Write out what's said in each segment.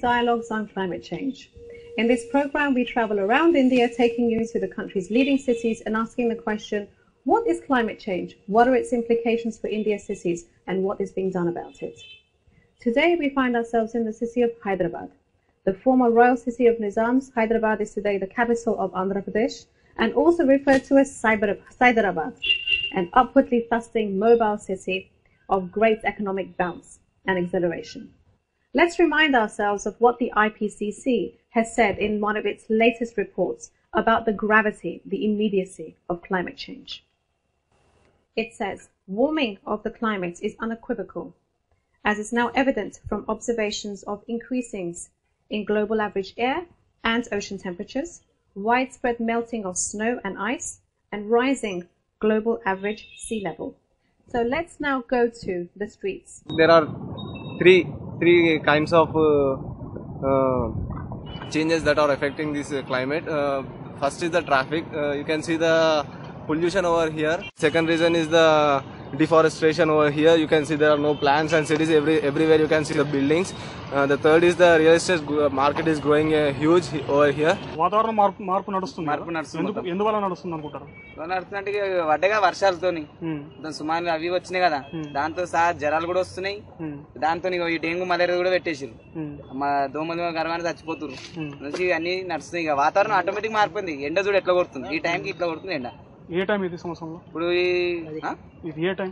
dialogues on climate change. In this program, we travel around India, taking you to the country's leading cities and asking the question, what is climate change? What are its implications for India's cities? And what is being done about it? Today, we find ourselves in the city of Hyderabad. The former royal city of Nizams, Hyderabad is today the capital of Andhra Pradesh and also referred to as Hyderabad, an upwardly thrusting mobile city of great economic bounce and exhilaration. Let's remind ourselves of what the IPCC has said in one of its latest reports about the gravity, the immediacy of climate change. It says, warming of the climate is unequivocal, as is now evident from observations of increasings in global average air and ocean temperatures, widespread melting of snow and ice, and rising global average sea level. So let's now go to the streets. There are three kinds of changes that are affecting this climate. First is the traffic. You can see the pollution over here. Second reason is the deforestation over here. You can see there are no plants and cities everywhere. You can see the buildings. The third is the real estate market is growing huge over here. వాతావరణ మార్పు నడుస్తుంది ఎందువల్ల నడుస్తుంది అనుకుంటారు? నడుస్తున్నట్టు వడ్డగా వర్షాలతోని సుమారు అవి వచ్చినాయి కదా, దాంతో సహా జ్వరాలు కూడా వస్తున్నాయి. దాంతో ఈ డెంగ్యూ మలేరియా కూడా పెట్టేసారు. మా దోమలు గర్వాన్ని చచ్చిపోతున్నారు నుంచి అన్ని నడుస్తున్నాయి. ఇక వాతావరణం ఆటోమేటిక్ మారిపోయింది. ఎండ చూడు ఎట్లా కొడుతుంది, ఈ టైంకి ఇట్లా కొడుతుంది ఎండ. ఏ టైం ఇది సంవత్సరంలో? ఇప్పుడు ఇది ఏ టైం?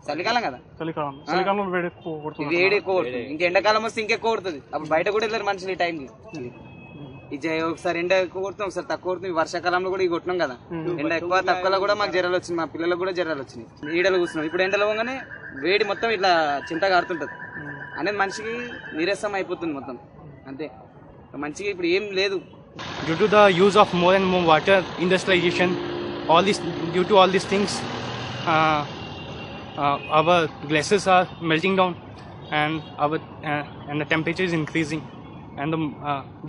చలికాలం కదా, చలికాలంలో వేడి ఎక్కువ కొడుతుంది. వేడి ఎక్కువ కొడుతుంది. ఇంకా ఎండాకాలం వస్తే ఇంకెక్కువ కొడుతుంది. అప్పుడు బయట కూడా వెళ్ళారు మనుషులు ఈ టైంకి. ఒకసారి ఎండ ఎక్కువ కొడుతుంది, ఒకసారి తక్కువ కొడుతుంది. వర్షాకాలంలో కూడా ఇవి కొట్టినాం కదా, ఎండ ఎక్కువ తక్కువలో కూడా మాకు జ్వరాలు వచ్చినాయి. మా పిల్లలకు కూడా జ్వరాలు వచ్చినాయి. ఈడలు కూర్చున్నాం. ఇప్పుడు ఎండలో పోగానే వేడి మొత్తం ఇట్లా చింత కారుతుంటది అనేది మనిషికి నీరసం అయిపోతుంది మొత్తం. అంతే, మంచిగా ఇప్పుడు ఏం లేదు. Due to the use of more and more water, industrialization, due to all these things, our glaciers are melting down, and the temperature is increasing. And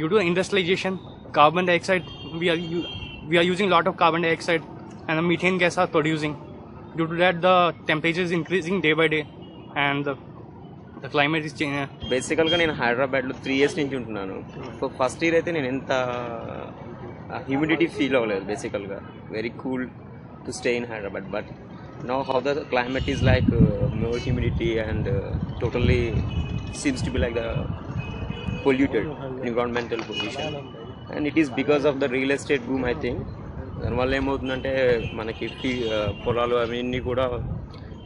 due to industrialization, carbon dioxide, we are using a lot of carbon dioxide, and the methane gas are producing. Due to that, the temperature is increasing day by day, and the climate is changing. బేసికల్గా నేను హైదరాబాద్లో 3 years నుంచి ఉంటున్నాను. So first year అయితే నేను ఎంత humidity feel అవ్వలేదు. బేసికల్గా very cool to stay in Hyderabad. But now how the climate is like more humidity and totally seems to be like the polluted environmental pollution. And it is because of the real estate boom. I think దానివల్ల ఏమవుతుందంటే మనకి పొలాలు అవన్నీ కూడా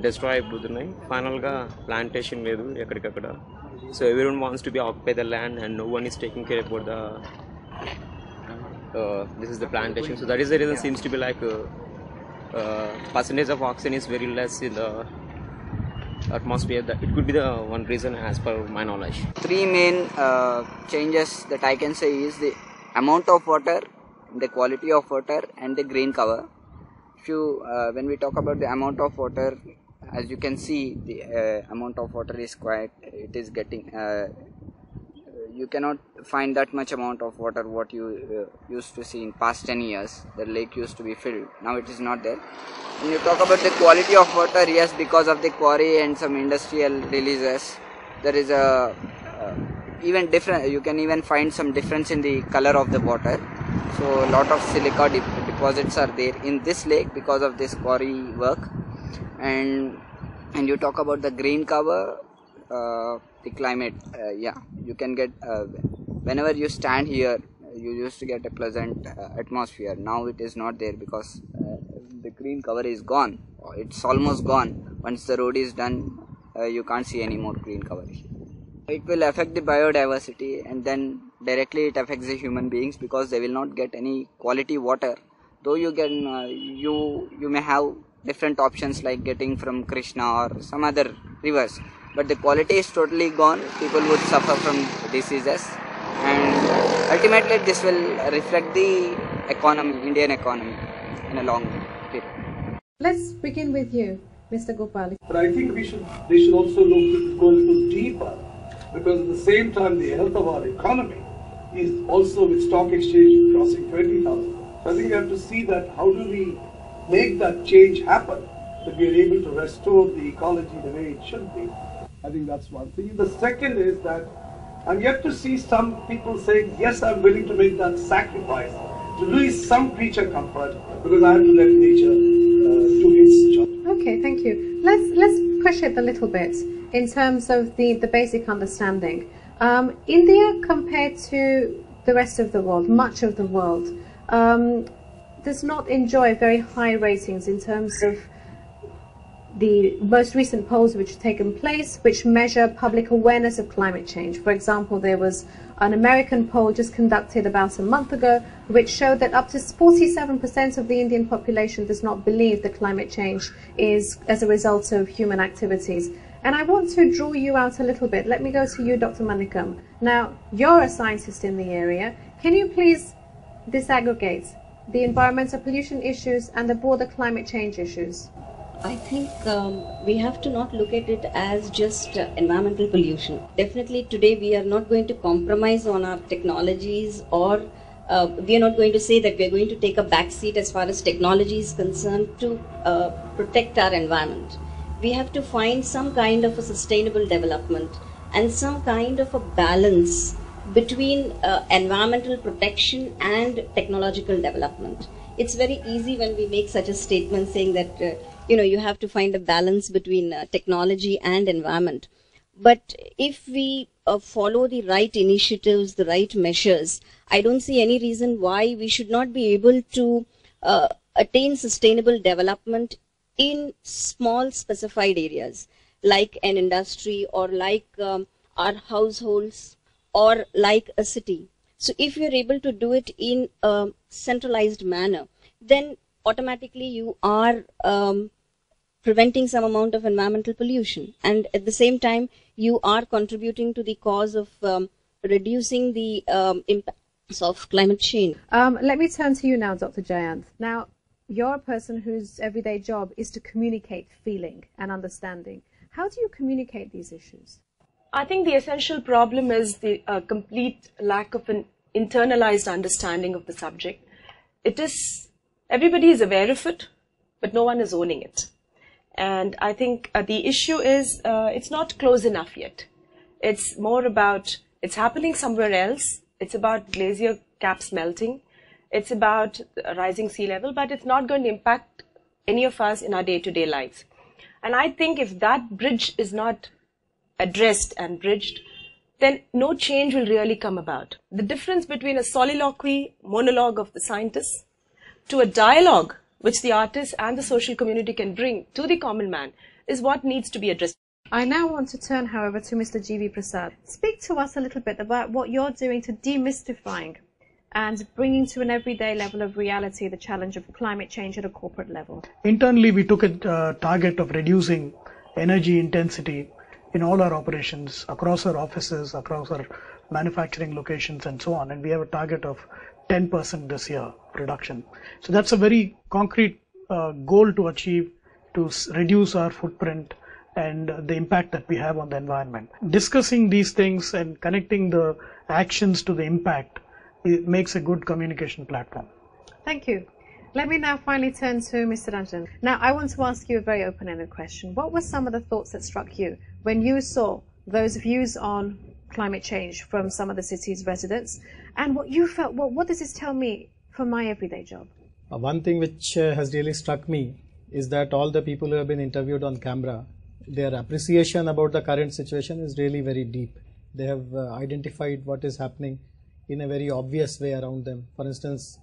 destroy అయిపోతున్నాయి. ఫైనల్గా plantation లేదు ఎక్కడికక్కడ. So everyone wants to be occupy the land and no one is taking care about the this is the plantation. So that is the reason seems to be like percentage of oxygen is very less in the atmosphere. That it could be the one reason as per my knowledge. Three main changes that I can say is the amount of water, the quality of water, and the green cover. When we talk about the amount of water, as you can see, the amount of water is it is getting you cannot find that much amount of water what you used to see in past 10 years. The lake used to be filled, now it is not there. When you talk about the quality of water, yes, because of the quarry and some industrial releases, there is a even different, you can even find some difference in the color of the water. So a lot of silica deposits are there in this lake because of this quarry work. And you talk about the green cover, the climate, you can get whenever you stand here, you used to get a pleasant atmosphere. Now it is not there because the green cover is gone. It's almost gone. Once the road is done, you can't see any more green cover here. It will affect the biodiversity, and then directly it affects the human beings because they will not get any quality water. Though you can you may have different options like getting from Krishna or some other rivers, but the quality is totally gone. People would suffer from diseases, and ultimately this will reflect the economy, Indian economy, in a long period. Let's begin with you, Mr. Gopal. But I think they should also go a little deeper, because at the same time the health of our economy is also with stock exchange crossing 20,000. So I think we have to see that how do we make that change happen, that we are able to restore the ecology the way it should be. I think that's one thing. The second is that I'm yet to see some people saying, yes, I'm willing to make that sacrifice to lose some creature comfort because I have to let nature do its job. Okay, thank you. Let's push it a little bit in terms of the basic understanding. India compared to the rest of the world, much of the world, does not enjoy very high ratings in terms of the most recent polls which have taken place, which measure public awareness of climate change. For example, there was an American poll just conducted about a month ago, which showed that up to 47% of the Indian population does not believe that climate change is as a result of human activities. And I want to draw you out a little bit. Let me go to you, Dr. Manikam. Now, you're a scientist in the area. Can you please disaggregate the environmental pollution issues and the broader climate change issues? I think we have to not look at it as just environmental pollution. Definitely today we are not going to compromise on our technologies, or we are not going to say that we are going to take a back seat as far as technology is concerned to protect our environment. We have to find some kind of a sustainable development and some kind of a balance between environmental protection and technological development. It's very easy when we make such a statement saying that you have to find a balance between technology and environment. But if we follow the right initiatives, the right measures, I don't see any reason why we should not be able to attain sustainable development in small specified areas, like an industry or like our households or like a city. So if you're able to do it in a centralized manner, then automatically you are preventing some amount of environmental pollution, and at the same time you are contributing to the cause of reducing the impacts of climate change. Let me turn to you now, Dr. Jayant. Now, you're a person whose everyday job is to communicate feeling and understanding. How do you communicate these issues? I think the essential problem is the complete lack of an internalized understanding of the subject. Everybody is aware of it, but no one is owning it. And I think the issue is it's not close enough yet. It's more about, it's happening somewhere else. It's about glacier caps melting. It's about rising sea level, but it's not going to impact any of us in our day-to-day lives. And I think if that bridge is not addressed and bridged, then no change will really come about. The difference between a soliloquy, monologue of the scientists, to a dialogue which the artists and the social community can bring to the common man is what needs to be addressed. I now want to turn, however, to Mr. G.V. Prasad. Speak to us a little bit about what you're doing to demystifying and bringing to an everyday level of reality the challenge of climate change at a corporate level. Internally, we took a target of reducing energy intensity in all our operations, across our offices, across our manufacturing locations and so on, and we have a target of 10% this year reduction. So that's a very concrete goal to achieve, to reduce our footprint and the impact that we have on the environment. Discussing these things and connecting the actions to the impact, it makes a good communication platform. Thank you. Let me now finally turn to Mr. Ranjan. Now, I want to ask you a very open-ended question. What were some of the thoughts that struck you when you saw those views on climate change from some of the city's residents, and what you felt, well, what does this tell me for my everyday job? One thing which has really struck me is that all the people who have been interviewed on camera, their appreciation about the current situation is really very deep. They have identified what is happening in a very obvious way around them. For instance,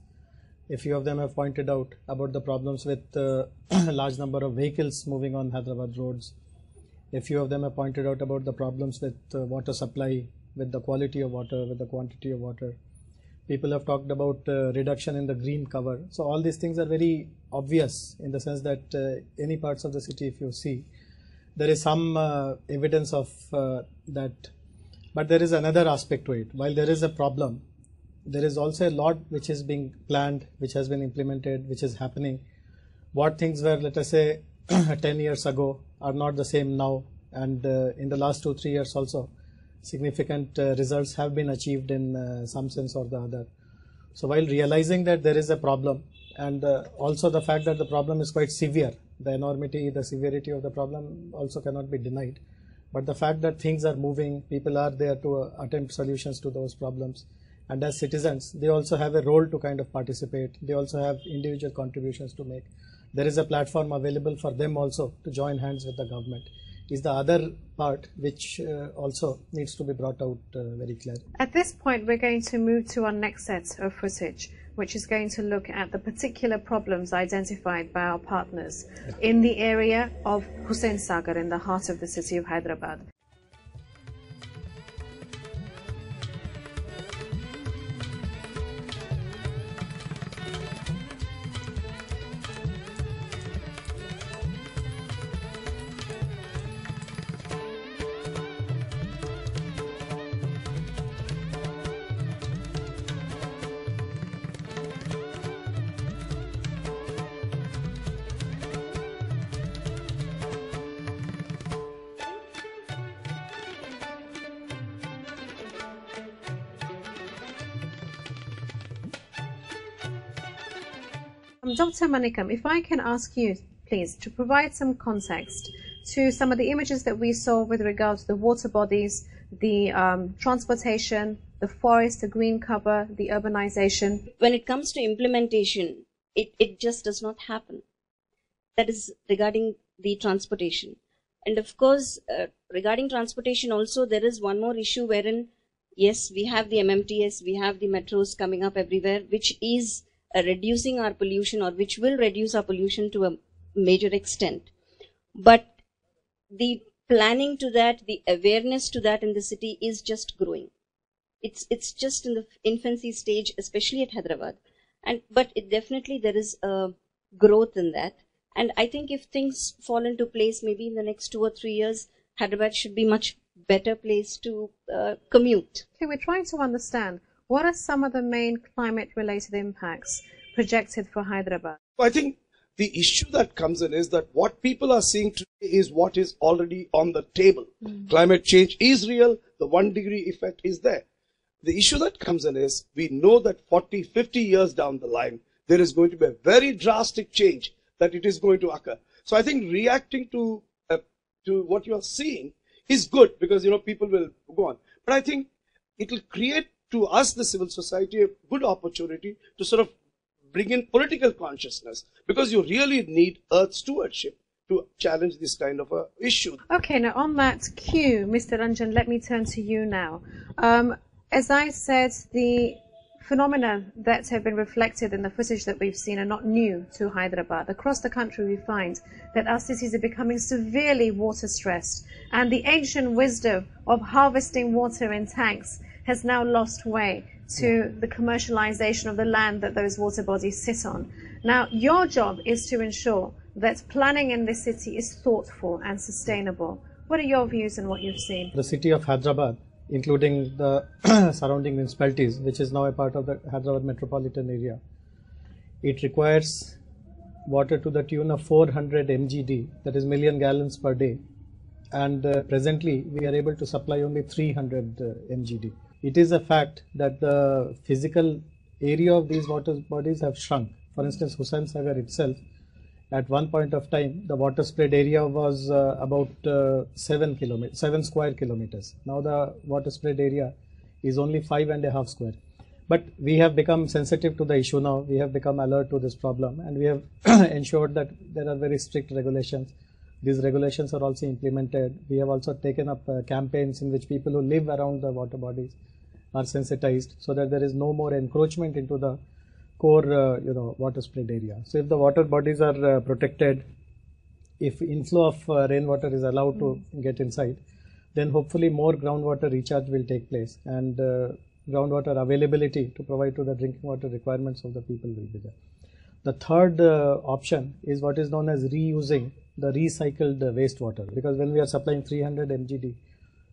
a few of them have pointed out about the problems with a large number of vehicles moving on Hyderabad roads. A few of them have pointed out about the problems with water supply, with the quality of water, with the quantity of water. People have talked about reduction in the green cover. So all these things are very obvious in the sense that any parts of the city, if you see, there is some evidence of that. But there is another aspect to it. While there is a problem, there is also a lot which is being planned, which has been implemented, which is happening. What things were, let us say, 10 years ago are not the same now, and in the last 2-3 years also significant results have been achieved in some sense or the other. So while realizing that there is a problem, and also the fact that the problem is quite severe, the enormity, the severity of the problem also cannot be denied. But the fact that things are moving, people are there to attempt solutions to those problems, and as citizens, they also have a role to kind of participate. They also have individual contributions to make. There is a platform available for them also to join hands with the government, is the other part which also needs to be brought out very clearly. At this point, we're going to move to our next set of footage, which is going to look at the particular problems identified by our partners in the area of Hussain Sagar in the heart of the city of Hyderabad. Dr. Manikam, if I can ask you, please, to provide some context to some of the images that we saw with regard to the water bodies, the transportation, the forest, the green cover, the urbanization. When it comes to implementation, it just does not happen. That is regarding the transportation. And of course, regarding transportation also, there is one more issue wherein, yes, we have the MMTS, we have the metros coming up everywhere, which is reducing our pollution, or which will reduce our pollution to a major extent. But the planning to that, the awareness to that in the city is just growing. It's just in the infancy stage, especially at Hyderabad. But definitely there is a growth in that. And I think if things fall into place, maybe in the next 2 or 3 years, Hyderabad should be much better place to commute. Okay, we're trying to understand, what are some of the main climate-related impacts projected for Hyderabad? I think the issue that comes in is that what people are seeing today is what is already on the table. Climate change is real. The 1 degree effect is there. The issue that comes in is we know that 40, 50 years down the line, there is going to be a very drastic change that it is going to occur. So I think reacting to what you are seeing is good because, people will go on. But I think it will create to us, the civil society, a good opportunity to sort of bring in political consciousness, because you really need earth stewardship to challenge this kind of a issue. Okay, now on that cue, Mr. Ranjan, let me turn to you now. As I said, the phenomena that have been reflected in the footage that we've seen are not new to Hyderabad. Across the country, we find that our cities are becoming severely water stressed, and the ancient wisdom of harvesting water in tanks has now lost way to the commercialization of the land that those water bodies sit on. Now, your job is to ensure that planning in this city is thoughtful and sustainable. What are your views on what you've seen? The city of Hyderabad, including the surrounding municipalities, which is now a part of the Hyderabad metropolitan area, it requires water to the tune of 400 mgd, that is million gallons per day, and presently we are able to supply only 300 mgd. It is a fact that the physical area of these water bodies have shrunk. For instance, Hussain Sagar itself, at one point of time, the water spread area was about 7 square kilometers. Now the water spread area is only 5.5 square. But we have become sensitive to the issue now. We have become alert to this problem, and we have ensured that there are very strict regulations. These regulations are also implemented. We have also taken up campaigns in which people who live around the water bodies are sensitized, so that there is no more encroachment into the core water spread area. So if the water bodies are protected, if inflow of rainwater is allowed to get inside, then hopefully more groundwater recharge will take place, and groundwater availability to provide to the drinking water requirements of the people will be there. The third option is what is known as reusing the recycled wastewater, because when we are supplying 300 mgd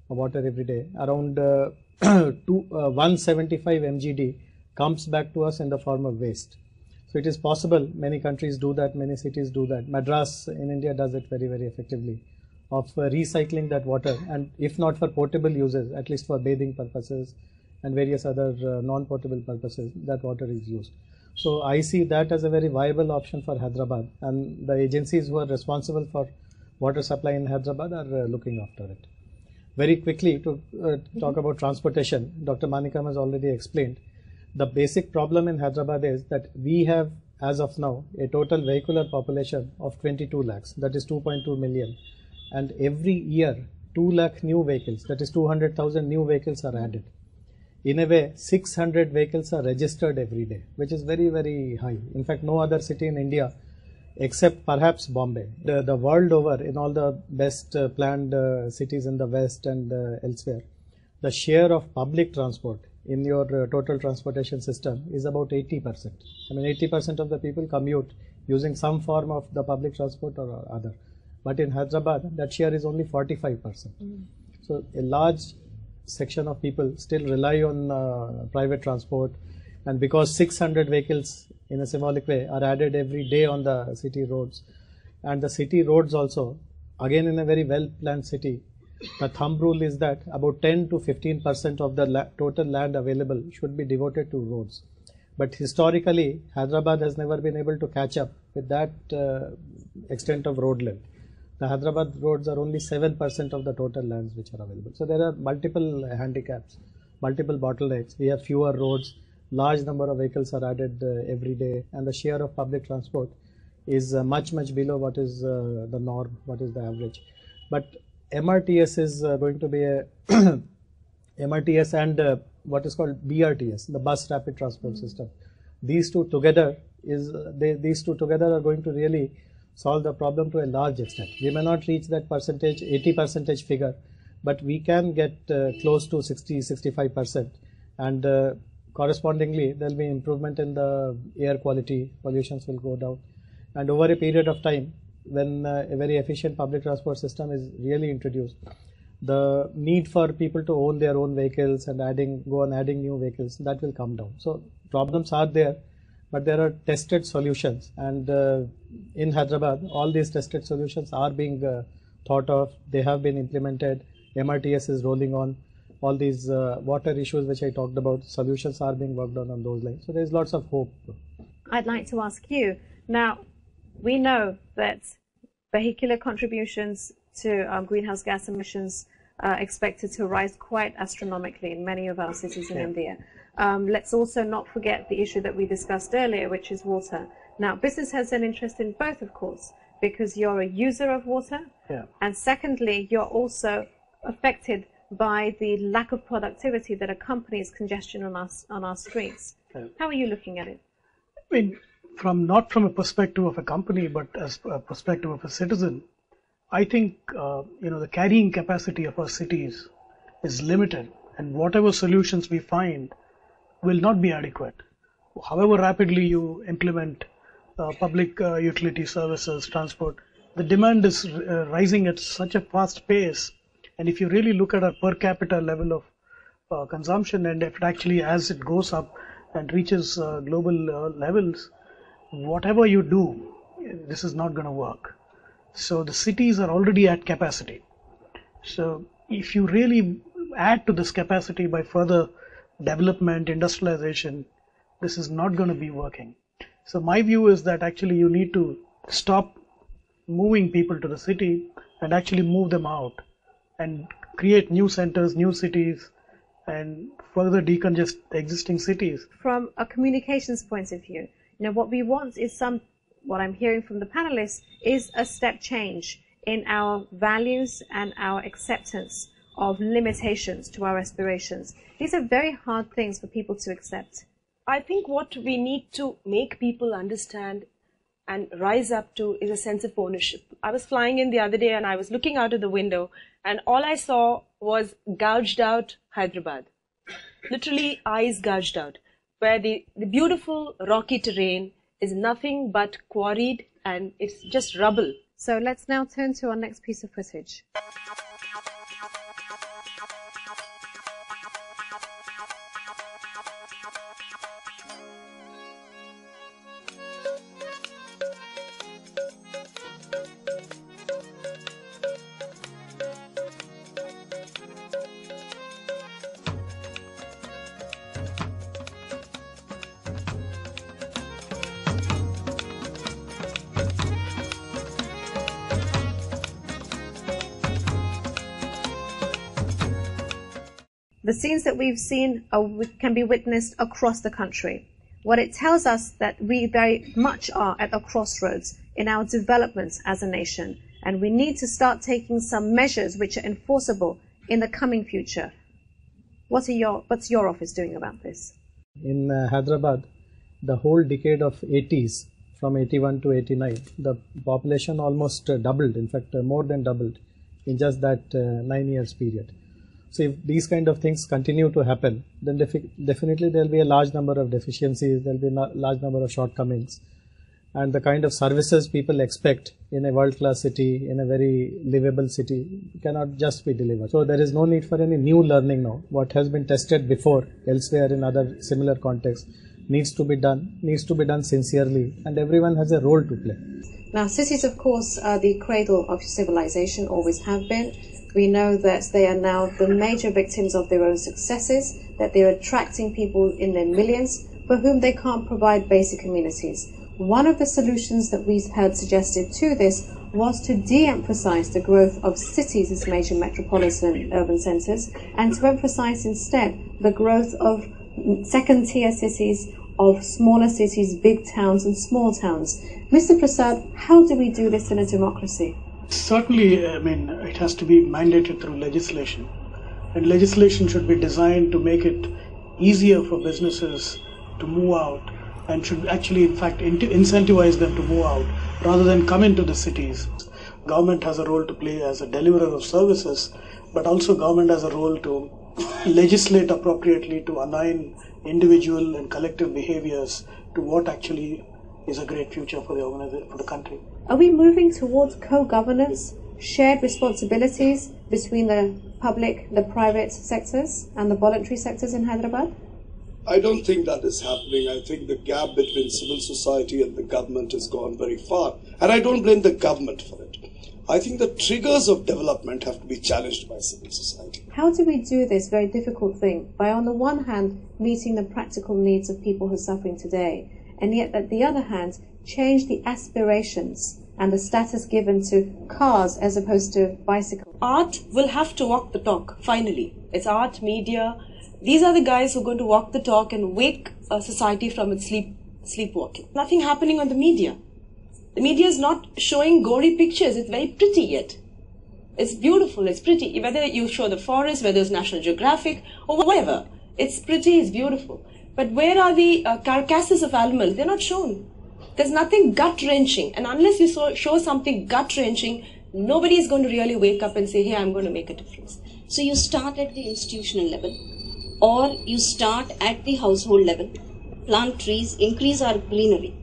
of water every day, around 175 mgd comes back to us in the form of waste. So it is possible, many countries do that, many cities do that. Madras in India does it very, very effectively, of recycling that water, and if not for potable uses, at least for bathing purposes and various other non-potable purposes, that water is used. So I see that as a very viable option for Hyderabad, and the agencies who are responsible for water supply in Hyderabad are looking after it. Very quickly to talk about transportation, Dr. Manikam has already explained. The basic problem in Hyderabad is that we have, as of now, a total vehicular population of 22 lakhs, that is 2.2 million. And every year, 2 lakh new vehicles, that is 200,000 new vehicles are added. In a way, 600 vehicles are registered every day, which is very, very high. In fact, no other city in India, except perhaps Bombay. The world over, in all the best planned cities in the West and elsewhere, the share of public transport in your total transportation system is about 80%. I mean, 80% of the people commute using some form of the public transport or other. But in Hyderabad, that share is only 45%. So a large section of people still rely on private transport, and because 600 vehicles in a symbolic way are added every day on the city roads, and the city roads also, again in a very well planned city, the thumb rule is that about 10 to 15% of the total land available should be devoted to roads. But historically, Hyderabad has never been able to catch up with that extent of road length. The Hyderabad roads are only 7% of the total lands which are available. So there are multiple handicaps, multiple bottlenecks. We have fewer roads, large number of vehicles are added every day, and the share of public transport is much below what is the norm, what is the average. But MRTS is going to be a MRTS and what is called BRTS, the bus rapid transport system. These two together are going to really solve the problem to a large extent. We may not reach that percentage, 80% figure, but we can get close to 60-65%, and correspondingly there will be improvement in the air quality, pollutions will go down, and over a period of time, when a very efficient public transport system is really introduced, the need for people to own their own vehicles and adding new vehicles, that will come down. So problems are there, but there are tested solutions, and in Hyderabad all these tested solutions are being thought of, they have been implemented. MRTS is rolling on. All these water issues which I talked about, solutions are being worked on those lines. So there is lots of hope. I'd like to ask you, now we know that vehicular contributions to greenhouse gas emissions are expected to rise quite astronomically in many of our cities in India. Let's also not forget the issue that we discussed earlier, which is water. Now, business has an interest in both, of course, because you're a user of water, and secondly, you're also affected by the lack of productivity that accompanies congestion on our streets. How are you looking at it? I mean, not from a perspective of a company, but as a perspective of a citizen, I think the carrying capacity of our cities is limited, and whatever solutions we find will not be adequate. However rapidly you implement public utility services, transport, the demand is rising at such a fast pace. And if you really look at our per capita level of consumption, and if it actually, as it goes up and reaches global levels, whatever you do, this is not going to work. So the cities are already at capacity. So if you really add to this capacity by further development, industrialization, this is not going to be working. So my view is that actually you need to stop moving people to the city and actually move them out and create new centers, new cities, and further decongest the existing cities. From a communications point of view, what we want is what I'm hearing from the panelists is a step change in our values and our acceptance of limitations to our aspirations. These are very hard things for people to accept. I think what we need to make people understand and rise up to is a sense of ownership. I was flying in the other day and I was looking out of the window, and all I saw was gouged out Hyderabad. Literally eyes gouged out, where the beautiful rocky terrain is nothing but quarried and it's just rubble. So let's now turn to our next piece of footage. The scenes that we've seen can be witnessed across the country. What it tells us that we very much are at a crossroads in our development as a nation, and we need to start taking some measures which are enforceable in the coming future. What's your office doing about this? In Hyderabad, the whole decade of 80s, from 81 to 89, the population almost doubled, in fact more than doubled in just that 9 years period. So if these kind of things continue to happen, then definitely there will be a large number of deficiencies, there will be a large number of shortcomings, and the kind of services people expect in a world-class city, in a very livable city, cannot just be delivered. So there is no need for any new learning now. What has been tested before elsewhere in other similar contexts needs to be done sincerely, and everyone has a role to play. Now, cities, of course, are the cradle of civilization, always have been. We know that they are now the major victims of their own successes, that they're attracting people in their millions for whom they can't provide basic amenities. One of the solutions that we've heard suggested to this was to de-emphasize the growth of cities as major metropolitan urban centers and to emphasize instead the growth of second-tier cities, of smaller cities, big towns and small towns. Mr. Prasad, how do we do this in a democracy? Certainly, it has to be mandated through legislation. And legislation should be designed to make it easier for businesses to move out, and should actually, in fact, incentivize them to move out rather than come into the cities. Government has a role to play as a deliverer of services, but also government has a role to legislate appropriately to align individual and collective behaviors to what actually is a great future for the country. Are we moving towards co-governance, shared responsibilities between the public, the private sectors and the voluntary sectors in Hyderabad? I don't think that is happening. I think the gap between civil society and the government has gone very far. And I don't blame the government for it. I think the triggers of development have to be challenged by civil society. How do we do this very difficult thing? By, on the one hand, meeting the practical needs of people who are suffering today, and yet, at the other hand, change the aspirations and the status given to cars as opposed to bicycles. Art will have to walk the talk, finally. It's art, media. These are the guys who are going to walk the talk and wake a society from its sleepwalking. Nothing happening on the media. The media is not showing gory pictures. It's very pretty yet. It's beautiful, it's pretty. Whether you show the forest, whether it's National Geographic or whatever, it's pretty, it's beautiful. But where are the carcasses of animals? They're not shown. There's nothing gut-wrenching. And unless you show something gut-wrenching, nobody is going to really wake up and say, hey, I'm going to make a difference. So you start at the institutional level, or you start at the household level. Plant trees, increase our greenery.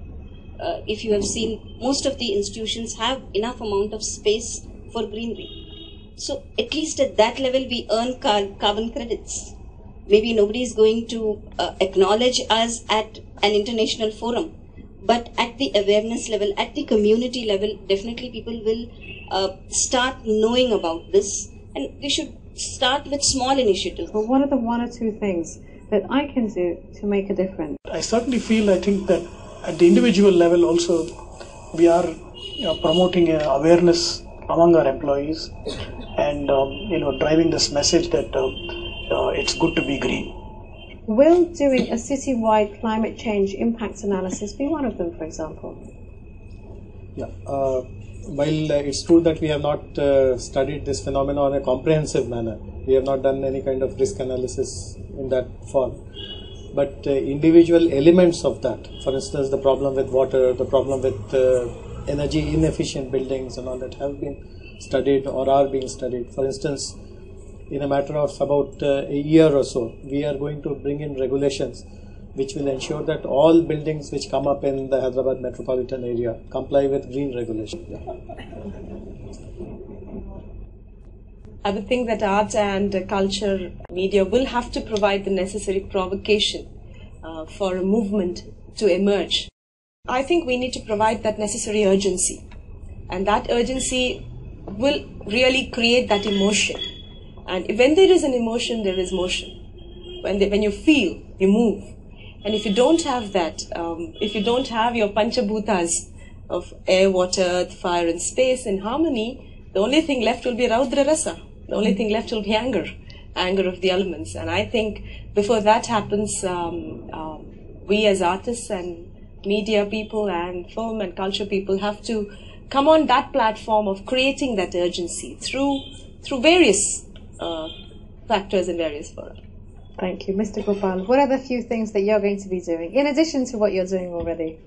If you have seen, most of the institutions have enough amount of space for greenery. So at least at that level we earn carbon credits. Maybe nobody is going to acknowledge us at an international forum, but at the awareness level, at the community level, definitely people will start knowing about this, and we should start with small initiatives. Well, what are the one or two things that I can do to make a difference? I certainly think that at the individual level also we are promoting awareness among our employees and driving this message that it's good to be green. Will doing a city-wide climate change impact analysis be one of them, for example? Yeah. While it's true that we have not studied this phenomenon in a comprehensive manner, we have not done any kind of risk analysis in that form. But individual elements of that, for instance, the problem with water, the problem with energy inefficient buildings and all that have been studied or are being studied. For instance, in a matter of about a year or so, we are going to bring in regulations which will ensure that all buildings which come up in the Hyderabad metropolitan area comply with green regulation. I would think that arts and culture, media will have to provide the necessary provocation for a movement to emerge. I think we need to provide that necessary urgency, and that urgency will really create that emotion. And when there is an emotion, there is motion. When you feel, you move. And if you don't have that, if you don't have your panchabhutas of air, water, earth, fire and space in harmony, the only thing left will be Raudra Rasa. The only thing left will be anger. anger of the elements. And I think before that happens, we as artists and media people and film and culture people have to come on that platform of creating that urgency through various factors and various fora. Thank you. Mr. Gopal, what are the few things that you're going to be doing, in addition to what you're doing already?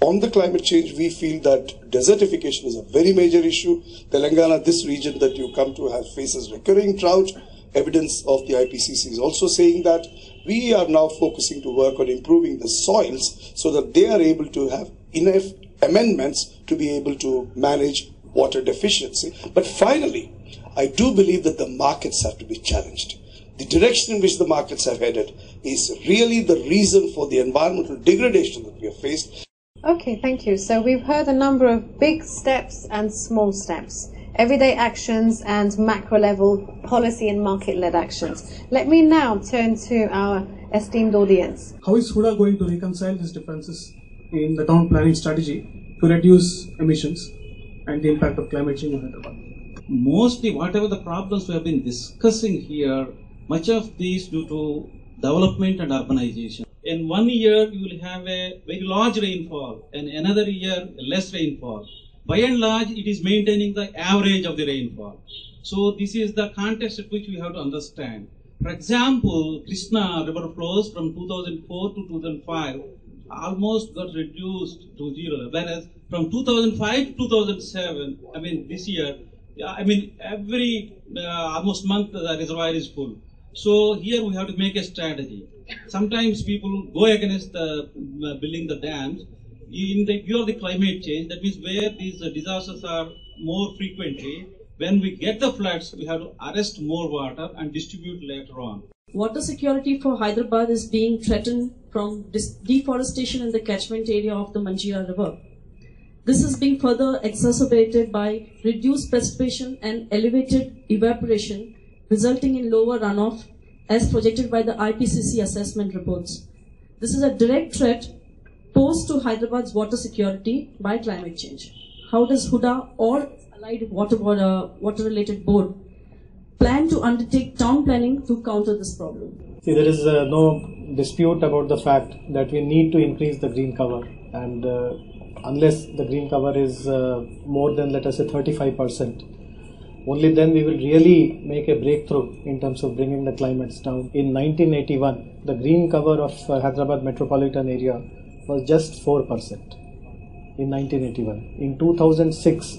On the climate change, we feel that desertification is a very major issue. Telangana, this region that you come to, faces recurring drought. Evidence of the IPCC is also saying that. We are now focusing to work on improving the soils so that they are able to have enough amendments to be able to manage water deficiency. But finally, I do believe that the markets have to be challenged. The direction in which the markets have headed is really the reason for the environmental degradation that we have faced. Okay, thank you. So we've heard a number of big steps and small steps, everyday actions and macro level policy and market-led actions. Let me now turn to our esteemed audience. How is Huda going to reconcile these differences in the town planning strategy to reduce emissions and the impact of climate change in Hyderabad? Mostly whatever the problems we have been discussing here, much of these due to development and urbanization. In 1 year you will have a very large rainfall and another year less rainfall. By and large it is maintaining the average of the rainfall. So this is the context at which we have to understand. For example, Krishna river flows from 2004 to 2005 almost got reduced to zero, whereas from 2005 to 2007, I mean this year, every almost month the reservoir is full. So here we have to make a strategy. Sometimes people go against the building the dams. In the view of the climate change, that means where these disasters are more frequently, when we get the floods, we have to arrest more water and distribute later on. Water security for Hyderabad is being threatened from deforestation in the catchment area of the Manjira River. This is being further exacerbated by reduced precipitation and elevated evaporation, resulting in lower runoff as projected by the IPCC assessment reports. This is a direct threat posed to Hyderabad's water security by climate change. How does Huda or allied water-related board plan to undertake town planning to counter this problem? See, there is no dispute about the fact that we need to increase the green cover, and unless the green cover is more than, let us say, 35%, only then we will really make a breakthrough in terms of bringing the climates down. In 1981, the green cover of Hyderabad metropolitan area was just 4% in 1981. In 2006,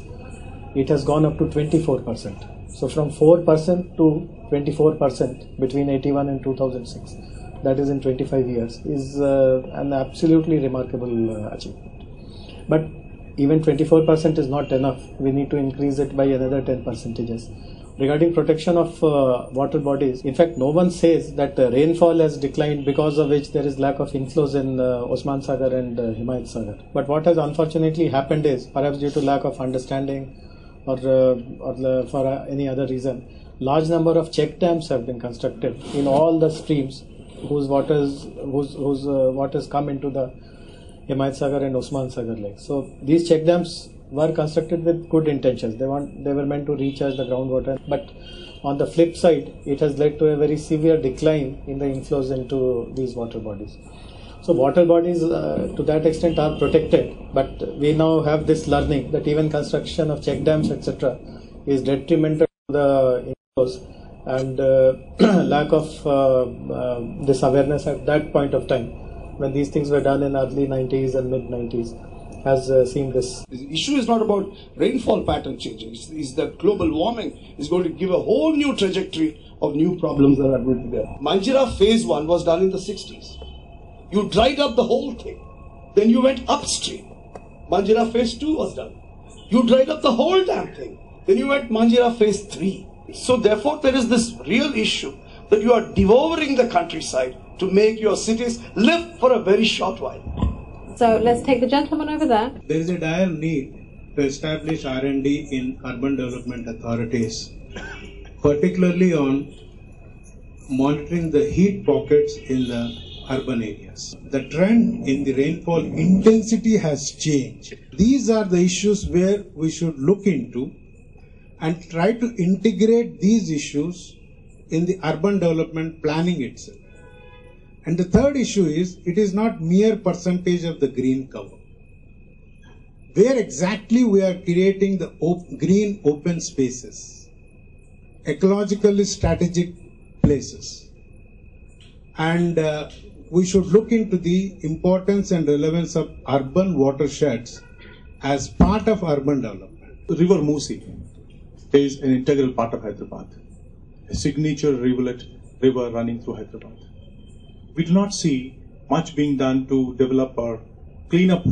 it has gone up to 24%. So from 4% to 24% between 81 and 2006, that is in 25 years, is an absolutely remarkable achievement. But even 24% is not enough. We need to increase it by another 10%. Regarding protection of water bodies, in fact, no one says that rainfall has declined because of which there is lack of inflows in Osman Sagar and Himayat Sagar. But what has unfortunately happened is, perhaps due to lack of understanding or for any other reason, large number of check dams have been constructed in all the streams whose waters come into the Himayat Sagar and Osman Sagar lakes. So these check dams were constructed with good intentions. They were meant to recharge the groundwater, but on the flip side, it has led to a very severe decline in the inflows into these water bodies. So water bodies to that extent are protected, but we now have this learning that even construction of check dams, etc., is detrimental to the inflows, and lack of this awareness at that point of time, when these things were done in early 90s and mid 90s, has seen this. The issue is not about rainfall pattern changing. It's that global warming is going to give a whole new trajectory of new problems that are going to be there. Manjira phase 1 was done in the 60s. You dried up the whole thing. Then you went upstream. Manjira phase 2 was done. You dried up the whole damn thing. Then you went Manjira phase 3. So therefore there is this real issue that you are devouring the countryside to make your cities live for a very short while. So let's take the gentleman over there. There is a dire need to establish R&D in urban development authorities, particularly on monitoring the heat pockets in the urban areas. The trend in the rainfall intensity has changed. These are the issues where we should look into and try to integrate these issues in the urban development planning itself. And the third issue is, it is not mere percentage of the green cover. Where exactly we are creating the green open spaces, ecologically strategic places. And we should look into the importance and relevance of urban watersheds as part of urban development. River Musi is an integral part of Hyderabad, a signature river running through Hyderabad. We do not see much being done to develop or clean up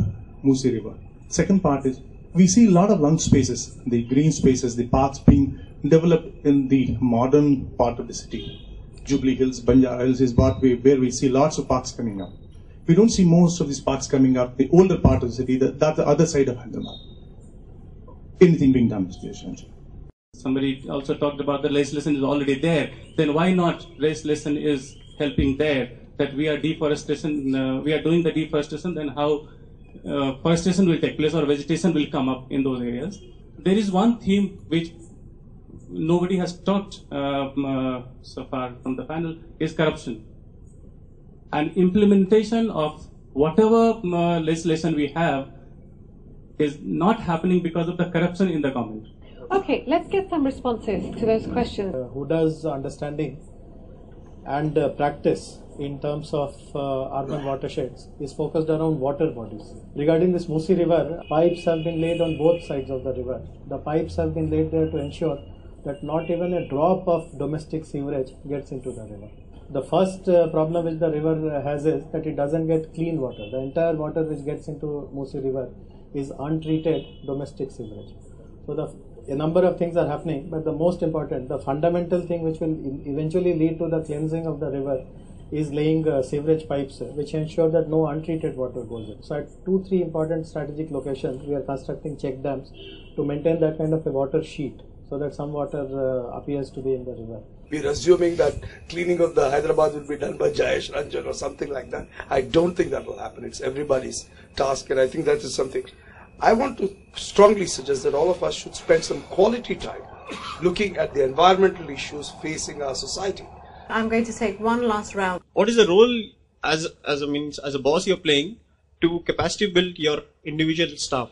Musi River. Second part is, we see a lot of lung spaces, the green spaces, the parks being developed in the modern part of the city. Jubilee Hills, Banjara Hills is where we see lots of parks coming up. We don't see most of these parks coming up, the older part of the city, that's the other side of Hyderabad. Anything being done, Mr. Yashwant? Somebody also talked about the race lesson is already there. Then why not race lesson is helping there? That we are deforestation, we are doing the deforestation, then how forestation will take place or vegetation will come up in those areas. There is one theme which nobody has talked so far from the panel, is corruption. And implementation of whatever legislation we have is not happening because of the corruption in the government. Okay, let's get some responses to those questions. Huda's understanding and practice in terms of urban watersheds is focused around water bodies. Regarding this Musi River, pipes have been laid on both sides of the river. The pipes have been laid there to ensure that not even a drop of domestic sewerage gets into the river. The first problem which the river has is that it doesn't get clean water. The entire water which gets into Musi River is untreated domestic sewerage. So a number of things are happening, but the most important, the fundamental thing which will eventually lead to the cleansing of the river is laying sewerage pipes which ensure that no untreated water goes in. So at 2-3 important strategic locations, we are constructing check dams to maintain that kind of a water sheet so that some water appears to be in the river. We're assuming that cleaning of the Hyderabad will be done by Jayesh Ranjan or something like that. I don't think that will happen. It's everybody's task, and I think that is something. I want to strongly suggest that all of us should spend some quality time looking at the environmental issues facing our society. I'm going to take one last round. What is the role as a boss you're playing to capacity build your individual staff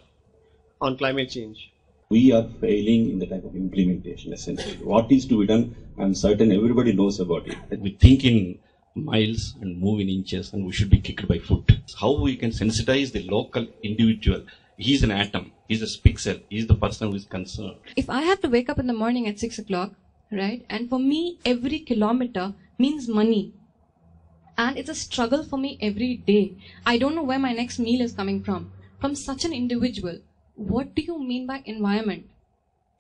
on climate change? We are failing in the type of implementation, essentially. What is to be done, I'm certain everybody knows about it. We think in miles and move in inches, and we should be kicked by foot. How we can sensitize the local individual? He's an atom, he's a pixel, he's the person who is concerned. If I have to wake up in the morning at 6 o'clock, right, and for me every kilometer means money, and it's a struggle for me every day. I don't know where my next meal is coming from such an individual. What do you mean by environment?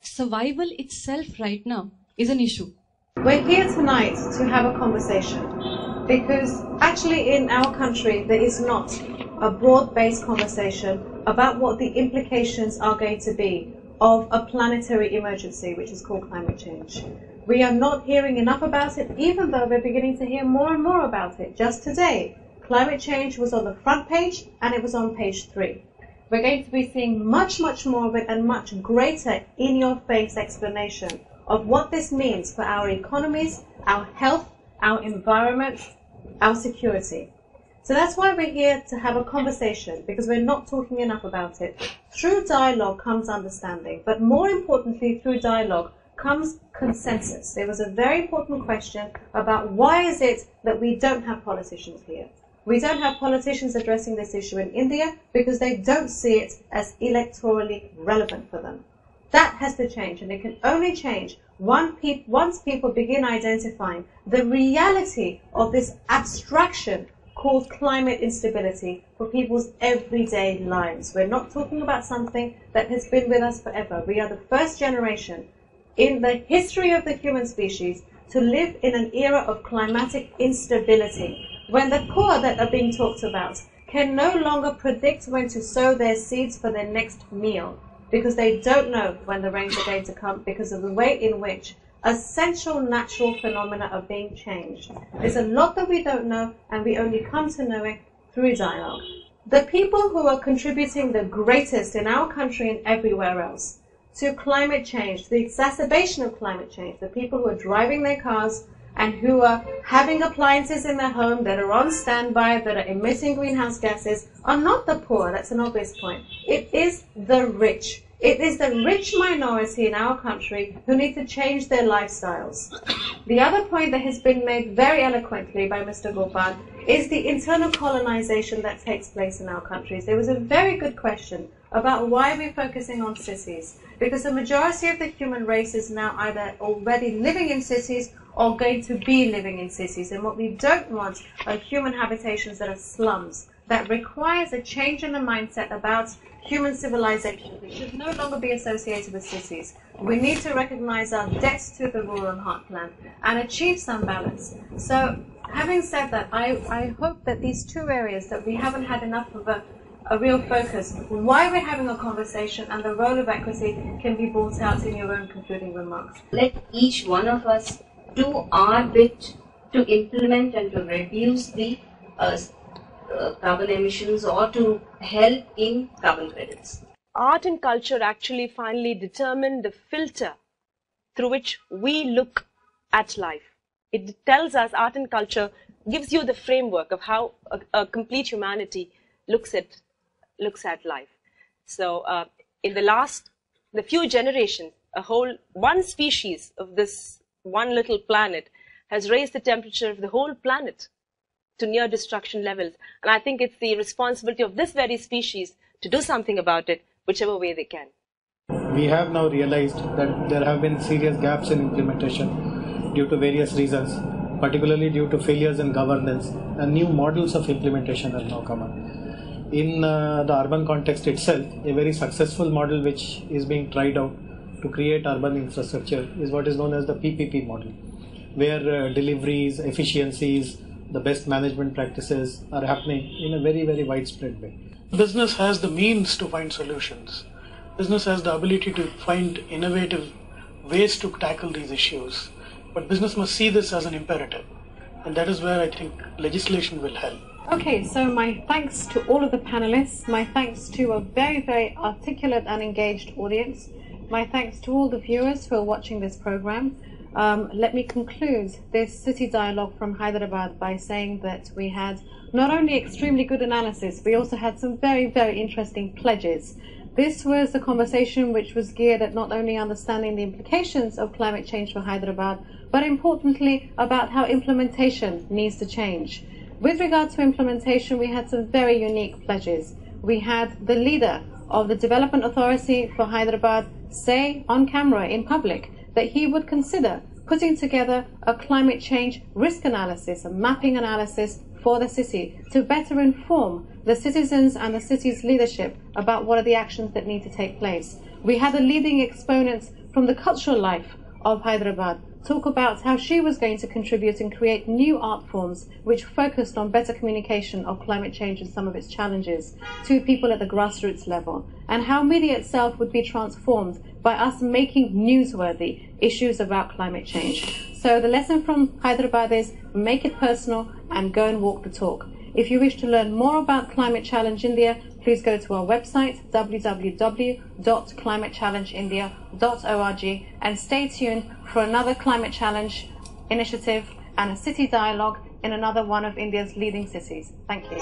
Survival itself right now is an issue. We're here tonight to have a conversation because actually in our country there is not a broad-based conversation about what the implications are going to be of a planetary emergency which is called climate change. We are not hearing enough about it, even though we're beginning to hear more and more about it. Just today, climate change was on the front page and it was on page 3. We're going to be seeing much, much more of it and much greater in-your-face explanation of what this means for our economies, our health, our environment, our security. So that's why we're here to have a conversation, because we're not talking enough about it. Through dialogue comes understanding, but more importantly, through dialogue comes consensus. There was a very important question about why is it that we don't have politicians here. We don't have politicians addressing this issue in India because they don't see it as electorally relevant for them. That has to change, and it can only change once people begin identifying the reality of this abstraction called climate instability for people's everyday lives. We're not talking about something that has been with us forever. We are the first generation in the history of the human species to live in an era of climatic instability, when the poor that are being talked about can no longer predict when to sow their seeds for their next meal, because they don't know when the rains are going to come because of the way in which essential natural phenomena are being changed. There's a lot that we don't know, and we only come to know it through dialogue. The people who are contributing the greatest in our country and everywhere else to climate change, the exacerbation of climate change, the people who are driving their cars and who are having appliances in their home that are on standby, that are emitting greenhouse gases, are not the poor. That's an obvious point. It is the rich. It is the rich minority in our country who need to change their lifestyles. The other point that has been made very eloquently by Mr. Gopal is the internal colonization that takes place in our countries. There was a very good question about why we're focusing on cities, because the majority of the human race is now either already living in cities or going to be living in cities. And what we don't want are human habitations that are slums. That requires a change in the mindset about human civilization. We should no longer be associated with cities. We need to recognize our debts to the rural heartland and achieve some balance. So, having said that, I hope that these two areas that we haven't had enough of a real focus, why we're having a conversation and the role of equity can be brought out in your own concluding remarks. Let each one of us do our bit to implement and to reduce the carbon emissions or to help in carbon credits. Art and culture actually finally determine the filter through which we look at life. It tells us, art and culture gives you the framework of how a complete humanity looks at life. So in the few generations, one species of this one little planet has raised the temperature of the whole planet to near destruction levels. And I think it's the responsibility of this very species to do something about it, whichever way they can. We have now realized that there have been serious gaps in implementation due to various reasons, particularly due to failures in governance, and new models of implementation have now come up. In the urban context itself, a very successful model which is being tried out to create urban infrastructure is what is known as the PPP model, where deliveries, efficiencies, the best management practices are happening in a very, very widespread way. Business has the means to find solutions. Business has the ability to find innovative ways to tackle these issues. But business must see this as an imperative. And that is where I think legislation will help. Okay, so my thanks to all of the panelists. My thanks to a very, very articulate and engaged audience. My thanks to all the viewers who are watching this program. Let me conclude this city dialogue from Hyderabad by saying that we had not only extremely good analysis, we also had some very, very interesting pledges. This was a conversation which was geared at not only understanding the implications of climate change for Hyderabad, but importantly about how implementation needs to change. With regard to implementation, we had some very unique pledges. We had the leader of the Development Authority for Hyderabad say on camera in public that he would consider putting together a climate change risk analysis, a mapping analysis for the city to better inform the citizens and the city's leadership about what are the actions that need to take place. We had a leading exponent from the cultural life of Hyderabad talk about how she was going to contribute and create new art forms which focused on better communication of climate change and some of its challenges to people at the grassroots level, and how media itself would be transformed by us making newsworthy issues about climate change. So the lesson from Hyderabad is make it personal and go and walk the talk. If you wish to learn more about Climate Challenge India, please go to our website www.climatechallengeindia.org and stay tuned for another Climate Challenge initiative and a city dialogue in another one of India's leading cities. Thank you.